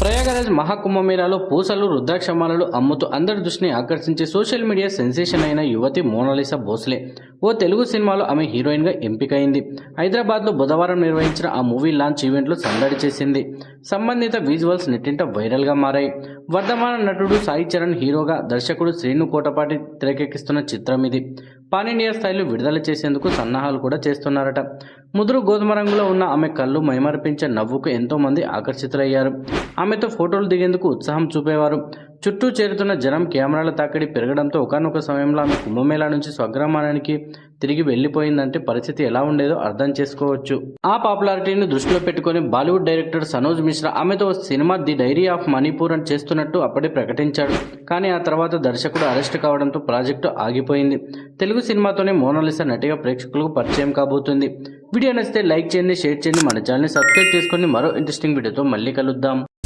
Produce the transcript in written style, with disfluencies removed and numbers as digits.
ప్రయాగరాజ్ మహాకుంభమేళాలో పూసలు రుద్రాక్షమాలలు అమ్ముతూ అందరి దృష్టిని ఆకర్షించే సోషల్ మీడియా సెన్సేషన్ అయిన యువతి మోనాలిసా భోస్లే ఓ తెలుగు సినిమాలో ఆమె హీరోయిన్గా ఎంపికైంది. హైదరాబాద్లో బుధవారం నిర్వహించిన ఆ మూవీ లాంచ్ ఈవెంట్లో సందడి చేసింది. సంబంధిత విజువల్స్ నెట్టింట వైరల్గా మారాయి. వర్ధమాన నటుడు సాయి చరణ్ హీరోగా, దర్శకుడు శ్రీను కోటపాటి తెరకెక్కిస్తున్న చిత్రం ఇది. పాన్ ఇండియా స్థాయిలో విడుదల చేసేందుకు సన్నాహాలు కూడా చేస్తున్నారట. ముదురు గోధుమ రంగులో ఉన్న ఆమె కళ్ళు మైమరిపించే నవ్వుకు ఎంతో మంది ఆకర్షితులయ్యారు. ఆమెతో ఫోటోలు దిగేందుకు ఉత్సాహం చూపేవారు. చుట్టూ చేరుతున్న జనం, కెమెరాల తాకిడి పెరగడంతో ఒకానొక సమయంలో ఆమె కుంభమేళా నుంచి స్వగ్రామానికి తిరిగి వెళ్లిపోయిందంటే పరిస్థితి ఎలా ఉండేదో అర్థం చేసుకోవచ్చు. ఆ పాపులారిటీని దృష్టిలో పెట్టుకుని బాలీవుడ్ డైరెక్టర్ సనోజ్ మిశ్రా ఆమెతో cinema the diary of Manipur అని చేస్తున్నట్టు అప్పుడే ప్రకటించాడు. కానీ ఆ తర్వాత దర్శకుడు అరెస్ట్ కావడంతో ప్రాజెక్టు ఆగిపోయింది. తెలుగు సినిమాతోనే మోనాలిసా నటిగా ప్రేక్షకులకు పరిచయం కాబోతుంది. వీడియో నచ్చితే లైక్ చేయండి, షేర్ చేయండి, మన ఛానల్ని సబ్స్క్రైబ్ చేసుకొని మరో ఇంట్రెస్టింగ్ వీడియోతో మళ్ళీ కలుద్దాం.